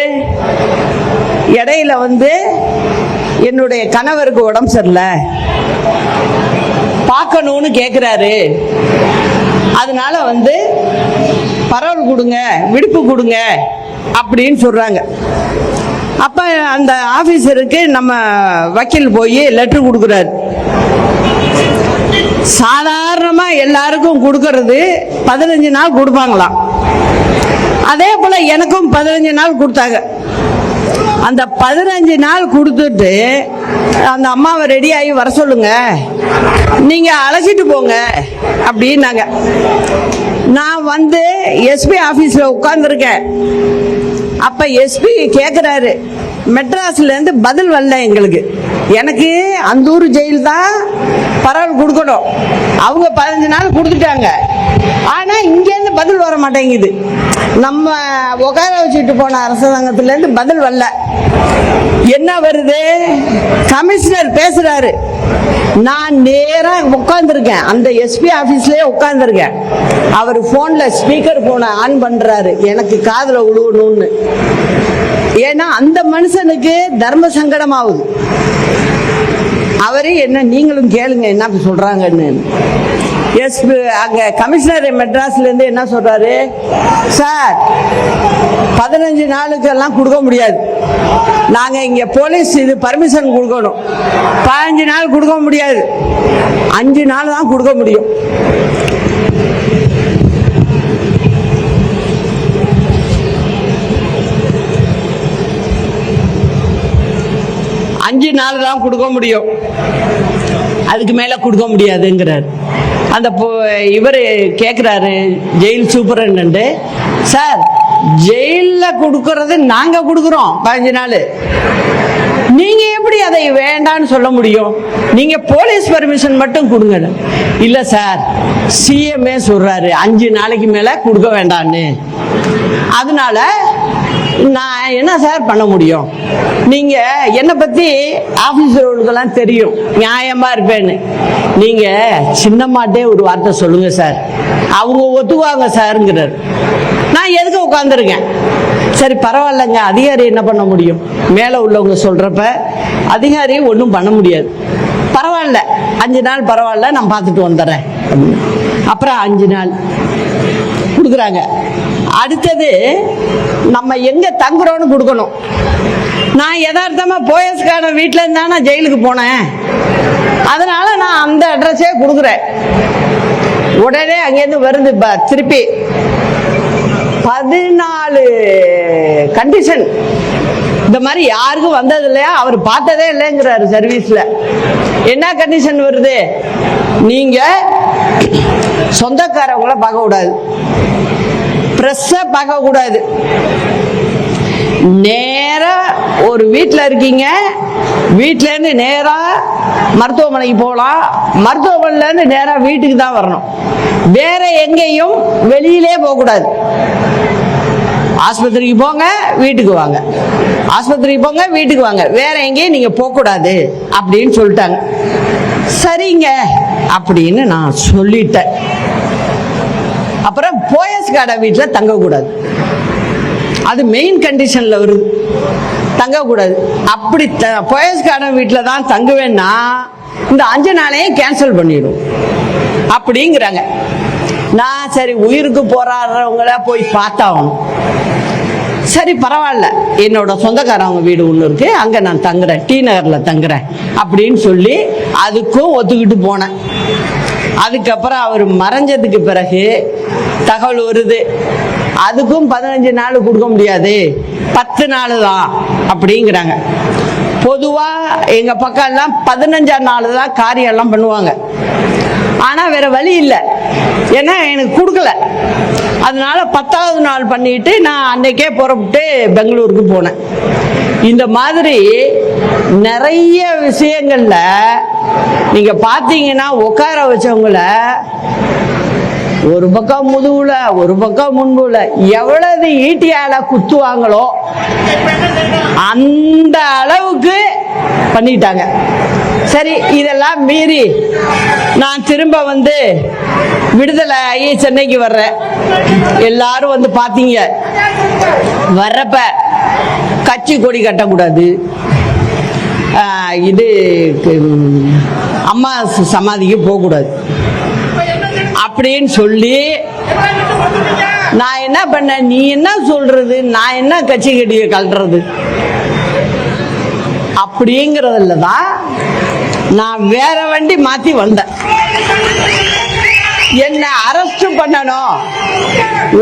இடையில என்னுடைய கணவருக்கு உடம்பு சரியில்லை, பார்க்கணும்னு கேட்கிறாரு. அதனால பரவல் கொடுங்க, விடுப்பு கொடுங்க அப்படின்னு சொல்றாங்க. அப்ப அந்த ஆபீசருக்கு நம்ம வக்கீல் போய் லெட்டர் கொடுக்கிறாரு. சாதாரணமா எல்லாருக்கும் கொடுக்கறது 15 நாள் கொடுப்பாங்களாம். அதே போல எனக்கும் 15 நாள் கொடுத்தாங்க. அந்த 15 நாள் கொடுத்துட்டு அந்த அம்மாவை ரெடி ஆகி வர சொல்லுங்க, நீங்க அழைச்சிட்டு போங்க அப்படின்னாங்க. நான் எஸ்பி ஆபீஸ்ல உட்கார்ந்துருக்கேன். அப்ப எஸ்பி கேக்குறாரு, மெட்ராஸ்ல இருந்து பதில் வரல எங்களுக்கு. எனக்கு அந்த ஊர் ஜெயில் தான் பரவல் கொடுக்கணும். அவங்க 15 நாள் கொடுத்துட்டாங்க. ஆனா இங்க இருந்து பதில் வர மாட்டேங்குது. நம்ம உட்கார வச்சுட்டு போன அரசாங்கத்துல இருந்து பதில் வரல. என்ன வருது, கமிஷனர் பேசுறாரு. நான் நேரா உட்கார்ந்துருக்கேன், அந்த எஸ்பி ஆபீஸ்லயே உட்கார்ந்துருக்கேன். அவர் போன்ல ஸ்பீக்கர் போனை ஆன் பண்றாரு, எனக்கு காதுல விழுவணும்னு. ஏன்னா அந்த மனுஷனுக்கு தர்ம சங்கடம் ஆகுது. அவரு என்ன, நீங்களும் கேளுங்க என்ன சொல்றாங்கன்னு. அங்க கமிஷனர் மெட்ராஸ்ல இருந்து என்ன சொல்றாரு, சார் 15 நாளுக்கு எல்லாம் கொடுக்க முடியாது, நாங்க இங்க போலீஸ் இது பர்மிஷன் கொடுக்கணும், 15 நாள் கொடுக்க முடியாது, 5 நாள் தான் கொடுக்க முடியும். அஞ்சு நாள் தான் கொடுக்க முடியும், அதுக்கு மேல கொடுக்க முடியாதுங்கிறார். அந்த இவர் கேட்கிறாரு ஜெயில் சூப்பரண்ட், சார் ஜெயில கொடுக்கறது நாங்க கொடுக்கிறோம் 15 நாள், நீங்க எப்படி அதை வேண்டான்னு சொல்ல முடியும்? நீங்க போலீஸ் பர்மிஷன் மட்டும் கொடுங்க. இல்ல சார், சிஎம்ஏ சொல்றாரு 5 நாளைக்கு மேல கொடுக்க வேண்டான்னு. அதனால நான் என்ன சார் பண்ண முடியும்? நீங்க என்னை பத்தி ஆபீசர்களுக்கெல்லாம் தெரியும், நியாயமா இருப்பேன்னு. நீங்க சின்னம்மாட்டே ஒரு வார்த்தை சொல்லுங்க சார், அவங்க ஒத்துக்குவாங்க சார்ங்கிறார். நான் எதுக்கு உட்கார்ந்துருக்கேன்? சரி பரவாயில்லைங்க, அதிகாரி என்ன பண்ண முடியும்? மேல உள்ளவங்க சொல்றப்ப அதிகாரி ஒன்றும் பண்ண முடியாது. பரவாயில்ல 5 நாள் பரவாயில்ல, நான் பார்த்துட்டு வந்துடுறேன். அப்புறம் 5 நாள் கொடுக்குறாங்க. அடுத்தது நம்ம எங்க தங்குறோம்னு கொடுக்கணும். நான் யதார்த்தமா போயஸ்கான வீட்டுல இருந்தா நான் ஜெயிலுக்கு போனேன், அதனால நான் அந்த அட்ரஸே கொடுக்குறேன். உடனே அங்கேருந்து வருது திருப்பி 14 கண்டிஷன். இந்த மாதிரி யாருக்கும் வந்தது இல்லையா, அவர் பார்த்ததே இல்லைங்கிறாரு சர்வீஸ்ல. என்ன கண்டிஷன் வருது? நீங்க சொந்தக்காரவங்கள பார்க்க கூடாது, பிரஸ்ஸ பார்க்க கூடாது, நேரா ஒரு வீட்டில் இருக்கீங்க, வீட்டில இருந்து நேரா மருத்துவமனைக்கு போகலாம், மருத்துவமனையில இருந்து நேரா வீட்டுக்கு தான் வரணும், வேற எங்கேயும் வெளியிலே போக கூடாது. ஆஸ்பத்திரிக்கு போங்க வீட்டுக்கு வாங்க, ஆஸ்பத்திரிக்கு போங்க வீட்டுக்கு வாங்க, வேற எங்கேயும் நீங்க போக கூடாது அப்படின்னு சொல்லிட்டாங்க. சரிங்க அப்படின்னு நான் சொல்லிட்டேன். அப்புறம் போயஸ் கார்ட வீட்டில் தங்கக்கூடாது, அது மெயின் கண்டிஷன்ல வருது, தங்கக்கூடாது. அப்படி போயஸ் கார்டன் வீட்டில் தான் தங்குவேன்னா இந்த 5 நாளையும் கேன்சல் பண்ணிடும் அப்படிங்கிறாங்க. நான் சரி உயிருக்கு போராடுறவங்கள போய் பார்த்தாகணும், சரி பரவாயில்ல, என்னோட சொந்தக்காரவங்க வீடு ஒன்று இருக்கு, அங்க நான் தங்குறேன், டி நகர்ல தங்குறேன் அப்படின்னு சொல்லி அதுக்கும் ஒத்துக்கிட்டு போனேன். அதுக்கப்புறம் அவர் மறைஞ்சதுக்கு பிறகு தகவல் வருது, அதுக்கும் 15 நாள் கொடுக்க முடியாது, 10 நாள் தான் அப்படிங்கிறாங்க. பொதுவா எங்க பக்கம் எல்லாம் 15ஆம் நாள் தான் காரியம் எல்லாம் பண்ணுவாங்க. ஆனா வேற வழி இல்லை, ஏன்னா எனக்கு கொடுக்கல. அதனால 10ஆவது நாள் பண்ணிட்டு நான் அன்னைக்கே புறப்பட்டு பெங்களூருக்கு போனேன். இந்த மாதிரி நிறைய விஷயங்கள்ல நீங்க பாத்தீங்கன்னா உட்கார வச்சவங்கள ஒரு பக்கம் முதுகுல ஒரு பக்கம் முன்புல எவ்வளவு ஈட்டியால குத்துவாங்களோ அந்த அளவுக்கு பண்ணிட்டாங்க. சரி, இதெல்லாம் மீறி நான் திரும்ப வந்து விடுதலை ஆகி சென்னைக்கு வர்றேன். எல்லாரும் வந்து பாத்தீங்க, வர்றப்ப கட்சி கொடி கட்டக்கூடாது, இது அம்மா சமாதிக்கு போகக்கூடாது அப்படின்னு சொல்லி நான் என்ன பண்ணேன், நீ என்ன சொல்றது, நான் என்ன கட்சி கட்டிய கல்றது அப்படிங்கறதுல தான் நான் வேற வண்டி மாத்தி வந்தேன். என்ன அரெஸ்ட் பண்ணணும்,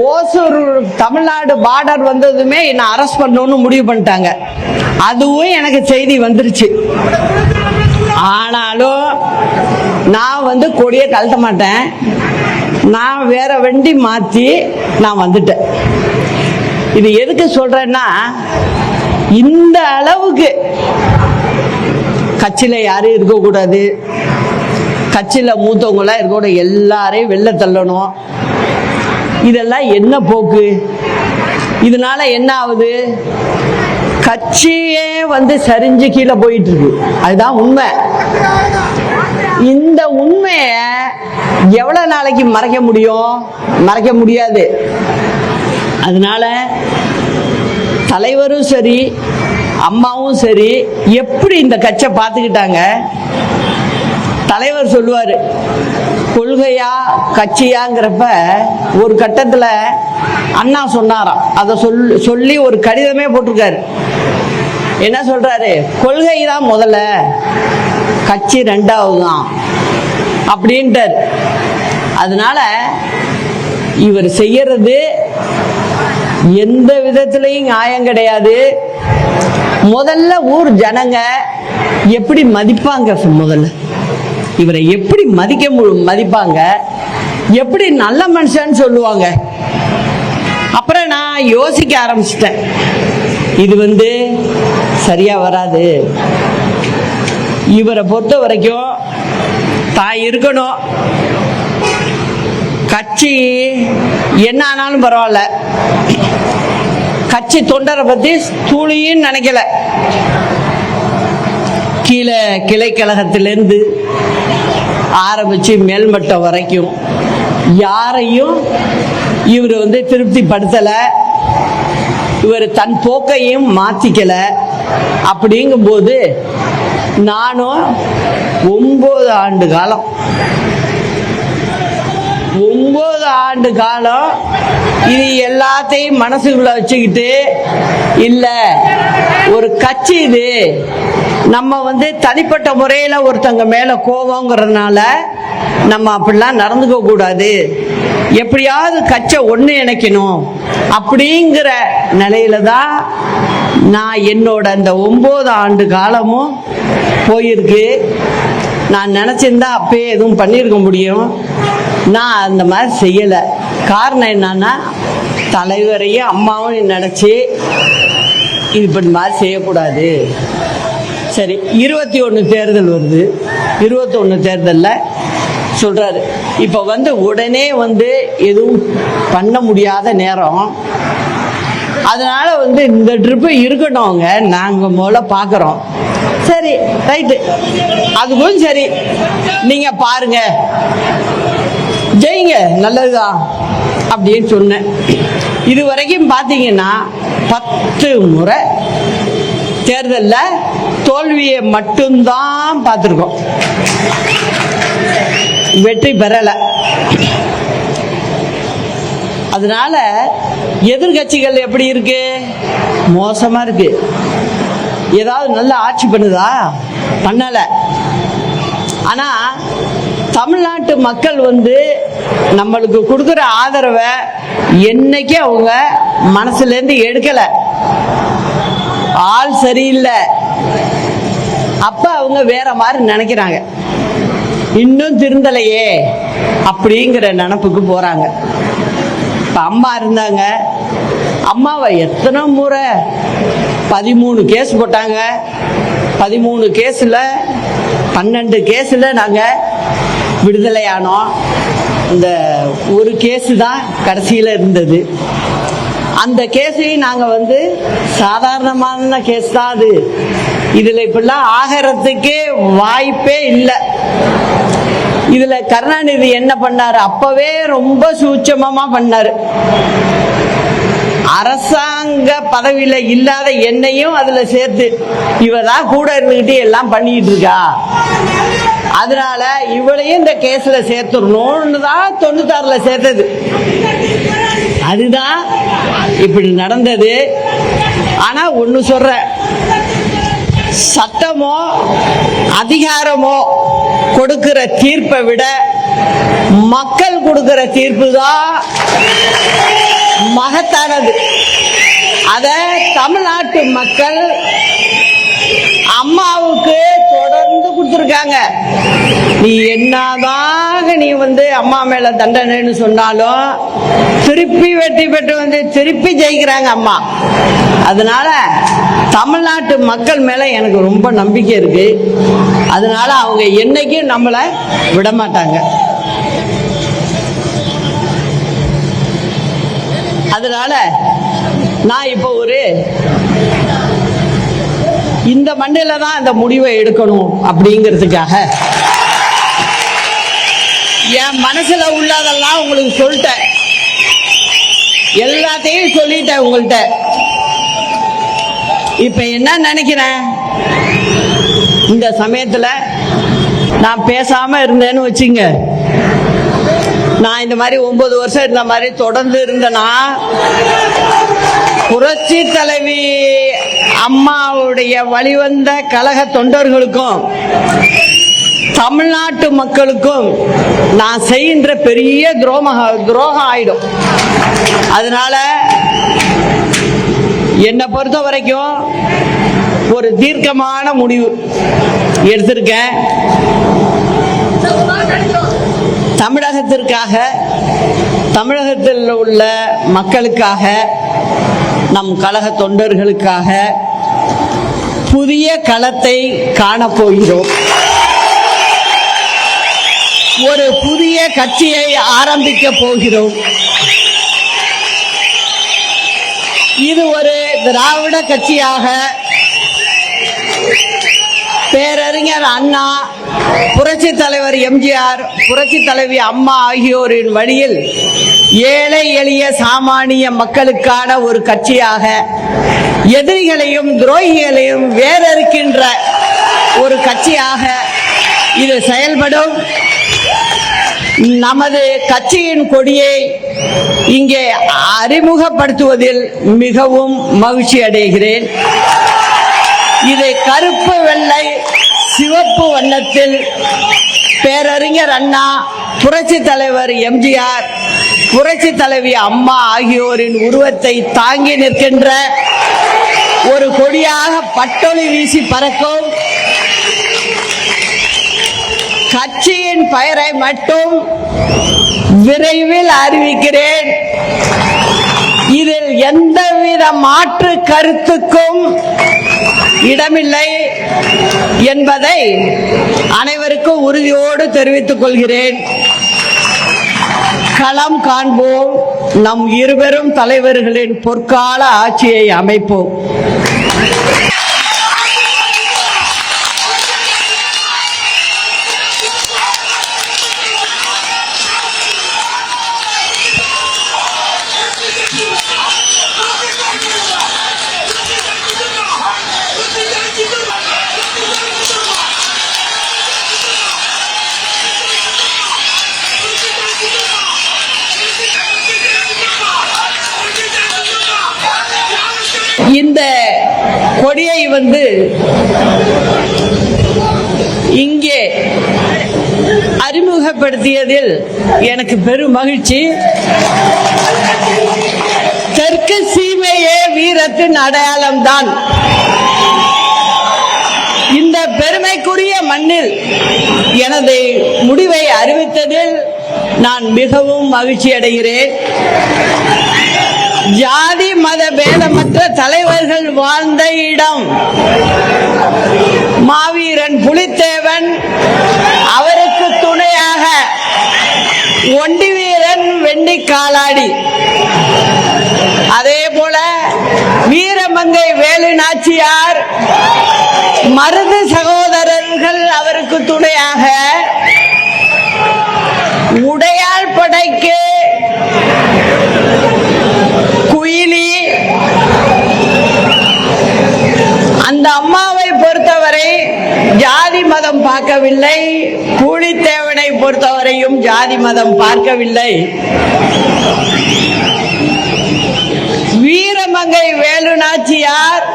ஓசூர் தமிழ்நாடு பார்டர் வந்ததுமே என்ன அரெஸ்ட் பண்ணணும்னு முடிவு பண்ணிட்டாங்க. அதுவும் எனக்கு செய்தி வந்துருச்சு. ஆனாலும் நான் வந்து கொடியை கழட்ட மாட்டேன், நான் வேற வண்டி மாத்தி நான் வந்துட்டேன். இது எதுக்கு சொல்றேன்னா, இந்த அளவுக்கு கட்சியில யாரும் இருக்கக்கூடாது, கட்சியில மூத்தவங்களா இருக்கக்கூடாது, எல்லாரையும் வெளில தள்ளணும். இதெல்லாம் என்ன போக்கு? இதனால என்ன ஆகுது? கட்சியே வந்து சரிஞ்சு கீழே போயிட்டு இருக்கு. அதுதான் உண்மை. இந்த உண்மைய எவ்வளவு நாளைக்கு மறைக்க முடியும்? மறைக்க முடியாது. அதனால தலைவரும் சரி அம்மாவும் சரி எப்படி இந்த கட்சியை பார்த்துக்கிட்டாங்க. தலைவர் சொல்லுவாரு, கொள்கையா கட்சியாங்கிறப்ப ஒரு கட்டத்துல அண்ணா சொன்னாராம், அதை சொல்லி ஒரு கடிதமே போட்டிருக்காரு. என்ன சொல்றாரு? கொள்கை தான் முதல்ல, கட்சி 2வது தான் அப்படின்ட்டார். அதனால இவர் செய்யறது எந்த விதத்திலையும் நியாயம் கிடையாது. முதல்ல ஊர் ஜனங்க எப்படி மதிப்பாங்க? முதல்ல இவரை எப்படி மதிப்பாங்க? எப்படி நல்ல மனுஷன்னு சொல்லுவாங்க? அப்புறம் நான் யோசிக்க ஆரம்பிச்சிட்டேன், இது வந்து சரியா வராது. இவரை பொறுத்த வரைக்கும் தான் இருக்கணும், கட்சி என்ன ஆனாலும் பரவாயில்ல, கட்சி தொண்டரை பத்தி தூளியும் நினைக்கல. கீழே கிளை கழகத்திலிருந்து ஆரம்பிச்சு மேல்மட்டம் வரைக்கும் யாரையும் இவர் வந்து திருப்திப்படுத்தல, இவர் தன் போக்கையும் மாத்திக்கல. அப்படிங்கும் போது நானும் 9 ஆண்டு காலம் 9 ஆண்டு காலம் இது எல்லாத்தையும் மனசுக்குள்ள வச்சுக்கிட்டு, இல்ல ஒரு கட்சி இது. நம்ம தனிப்பட்ட முறையில ஒருத்தங்க மேல கோபங்கிறதுனால நம்ம அப்படிலாம் நடந்துக்க கூடாது. எப்படியாவது கட்சியை ஒண்ணு இணைக்கணும் அப்படிங்கிற நிலையில தான் நான் என்னோட அந்த 9 ஆண்டு காலமும் போயிருக்கு. நான் நினைச்சிருந்தா அப்பயே எதுவும் பண்ணியிருக்க முடியும். நான் அந்த மாதிரி செய்யலை. காரணம் என்னன்னா, தலைவரையும் அம்மாவும் நினைச்சு இது இப்படி மாதிரி செய்யக்கூடாது. சரி, 21 தேர்தல் வருது. 21 தேர்தலில் சொல்றாரு, இப்போ உடனே எதுவும் பண்ண முடியாத நேரம், அதனால இந்த ட்ரிப்பு இருக்கட்டும்ங்க, நாங்க முதல்ல பாக்குறோம். சரி, ரைட்டு, அதுவும் சரி, நீங்க பாருங்க, ஜெயிங்க, நல்லதுதான் அப்படின்னு சொன்னேன். இது வரைக்கும் பாத்தீங்கன்னா 10 முறை தேர்தலில் தோல்வியை மட்டும்தான் பார்த்துருக்கோம், வெற்றி பெறல. அதனால எதிர்கட்சிகள் எப்படி இருக்கு? மோசமா இருக்கு. ஏதாவது நல்ல ஆட்சி பண்ணுதா? பண்ணல. ஆனா தமிழ்நாட்டு மக்கள் நம்மளுக்கு கொடுக்கிற ஆதரவை என்னைக்கு அவங்க மனசுல இருந்து எடுக்கல. ஆள் சரியில்லை, அப்ப அவங்க வேற மாதிரி நினைக்கிறாங்க. இன்னும் திருந்தலையே அப்படிங்கிற நினைப்புக்கு போறாங்க. இப்ப அம்மா இருந்தாங்க, அம்மாவை எத்தனை முறை 13 கேஸ் போட்டாங்க. 13 கேஸ்ல 12 கேஸ்ல நாங்க விடுதலை ஆனோம். இந்த ஒரு கேஸ் தான் கடைசியில இருந்தது. அந்த கேஸையும் நாங்க சாதாரணமான கேஸ் தான் அது. இதுல இப்படிலாம் ஆகிறதுக்கே வாய்ப்பே இல்லை. இதுல கருணாநிதி என்ன பண்ணாரு? அப்பவே ரொம்ப சூட்சமமா பண்ணாரு. அரசாங்க பதவியில இல்லாத என்னையும் அதுல சேர்த்து இவதான் கூட இருந்துகிட்டு எல்லாம் பண்ணிட்டு இருக்கா, அதனால இவளையும் இந்த கேஸ்ல சேர்த்துடணும்னு தான் 96ல சேர்த்தது. அதுதான் இப்படி நடந்தது. ஆனா ஒண்ணு சொல்றேன், சட்டமோ அதிகாரமோ கொடுக்கிற தீர்ப்பை விட மக்கள் கொடுக்கிற தீர்ப்பு தான் மகத்தானது. அத தமிழ்நாட்டு மக்கள் அம்மாவுக்கு தொடர்ந்து கொடுத்திருக்காங்க. நீ என்னதான் நீ அம்மா மேல தண்டனைன்னு சொன்னாலும் திருப்பி வெற்றி பெற்று திருப்பி ஜெயிக்கிறாங்க அம்மா. அதனால தமிழ்நாட்டு மக்கள் மேல எனக்கு ரொம்ப நம்பிக்கை இருக்கு. அதனால அவங்க என்னைக்கும் நம்மள விட மாட்டாங்க. அதனால நான் இப்போ இந்த மண்ணில தான் அந்த முடிவை எடுக்கணும் அப்படிங்கிறதுக்காக என் மனசுல உள்ளதெல்லாம் உங்களுக்கு சொல்லிட்டேன், எல்லாத்தையும் சொல்லிட்டேன் உங்கள்கிட்ட. இப்ப என்ன நினைக்கிறேன், இந்த சமயத்துல நான் பேசாம இருந்தேன்னு வச்சுங்க, நான் இந்த மாதிரி 9 வருஷம் இருந்த மாதிரி தொடர்ந்து இருந்தேன்னா புரட்சி தலைவி அம்மாவுடைய வழிவந்த கழக தொண்டர்களுக்கும் தமிழ்நாட்டு மக்களுக்கும் நான் செய்கின்ற பெரிய துரோகம் ஆயிடும். அதனால என்னை பொறுத்த வரைக்கும் ஒரு தீர்க்கமான முடிவு எடுத்திருக்கேன். தமிழகத்திற்காக, தமிழகத்தில் உள்ள மக்களுக்காக, நம் கழக தொண்டர்களுக்காக புதிய களத்தை காணப்போகிறோம். ஒரு புதிய கட்சியை ஆரம்பிக்க போகிறோம். இது ஒரு திராவிட கட்சியாக பேரறிஞர் அண்ணா, புரட்சி தலைவர் எம்ஜிஆர், புரட்சி தலைவி அம்மா ஆகியோரின் வழியில் ஏழை எளிய சாமானிய மக்களுக்கான ஒரு கட்சியாக எதிரிகளையும் துரோகிகளையும் வேறறுக்கின்ற ஒரு கட்சியாக இது செயல்படும். நமது கட்சியின் கொடியை இங்கே அறிமுகப்படுத்துவதில் மிகவும் மகிழ்ச்சி அடைகிறேன். இதை கருப்பு வெள்ளை சிவப்பு வண்ணத்தில் பேரறிஞர் அண்ணா, புரட்சி தலைவர் எம்ஜிஆர், புரட்சி தலைவி அம்மா ஆகியோரின் உருவத்தை தாங்கி நிற்கின்ற ஒரு கொடியாக பட்டொளி வீசி பறக்கும். கட்சியின் பெயரை மட்டும் விரைவில் அறிவிக்கிறேன். இதில் எந்தவித மாற்று கருத்துக்கும் இடமில்லை என்பதை அனைவருக்கும் உறுதியோடு தெரிவித்துக் கொள்கிறேன். களம் காண்போம், நம் இருவரும் தலைவர்களின் பொற்கால ஆட்சியை அமைப்போம். இந்த கொடியை இங்கே அறிமுகப்படுத்தியதில் எனக்கு பெரும் மகிழ்ச்சி. தெற்கு சீமையே வீரத்தின் அடையாளம்தான். இந்த பெருமைக்குரிய மண்ணில் எனது முடிவை அறிவித்ததில் நான் மிகவும் மகிழ்ச்சி அடைகிறேன். ஜாதி மத பேதமற்ற தலைவர்கள் வாழ்ந்த இடம். மாவீரன் புலித்தேவன், அவருக்கு துணையாக ஒண்டி வீரன் வெண்ணி காலாடி, அதே போல வீரமங்கை வேலு நாச்சியார், மருது சகோதரர்கள் அவருக்கு துணையாக, உடையாள் படைக்கு குயிலி. அந்த அம்மாவை பொறுத்தவரை ஜாதி மதம் பார்க்கவில்லை, பூலித்தேவனை பொறுத்தவரையும் ஜாதி மதம் பார்க்கவில்லை. வீரமங்கை வேலு நாச்சியார்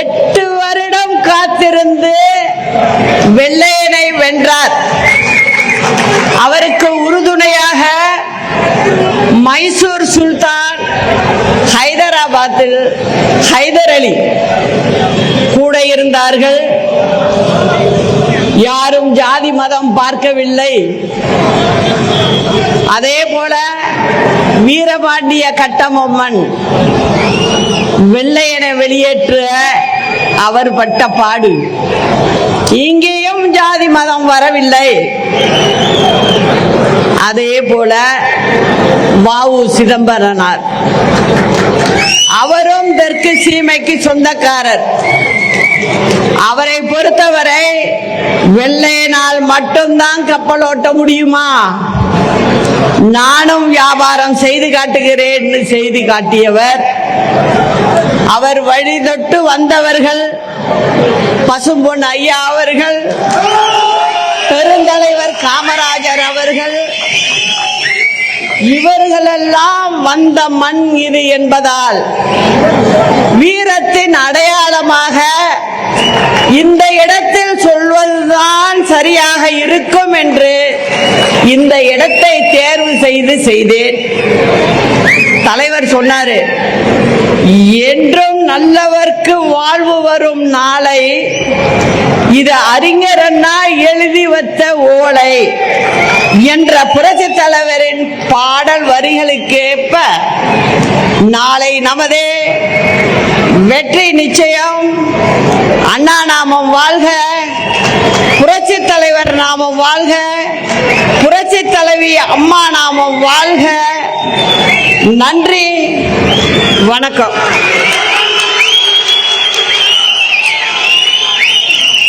8 வருடம் காத்திருந்து வெள்ளையனை வென்றார். அவருக்கு உறுதுணையாக மைசூர் சுல்தான், ஹைதராபாத்தில் ஹைதர் அலி கூட இருந்தார்கள். யாரும் ஜாதி மதம் பார்க்கவில்லை. அதே போல வீரபாண்டிய கட்டபொம்மன் வெள்ளையனை வெளியேற்ற அவர் பட்ட பாடு. இங்கேயும் ஜாதி மதம் வரவில்லை. அதே போல வாவு சிதம்பரனார், அவரும் தெற்கு சீமைக்கு சொந்தக்காரர். அவரை பொறுத்தவரை வெள்ளையனால் மட்டும்தான் கப்பல் ஓட்ட முடியுமா, நானும் வியாபாரம் செய்து காட்டுகிறேன் செய்து காட்டியவர். அவர் வழி தொட்டு வந்தவர்கள் பசும்பொன் ஐயா அவர்கள், பெருந்தலைவர் காமராஜர் அவர்கள். இவர்களெல்லாம் வந்த மண் இது என்பதால் வீரத்தின் அடையாளமாக இந்த இடத்தில் சொல்வதுதான் சரியாக இருக்கும் என்று இந்த இடத்தை தேர்வு செய்தேன். தலைவர் சொன்னாரு, என்றும் நல்லவர்க்கு வாழ்வு வரும் நாளை, இது அறிஞர் அண்ணா எழுதி வைத்த ஓலை என்ற புரட்சி தலைவரின் பாடல் வரிகளுக்கேற்ப நாளை நமதே வெற்றி நிச்சயம். அண்ணா நாமம் வாழ்க, புரட்சி தலைவர் நாமம் வாழ்க, புரட்சி தலைவி அம்மா நாமம் வாழ்க. நன்றி, வணக்கம்.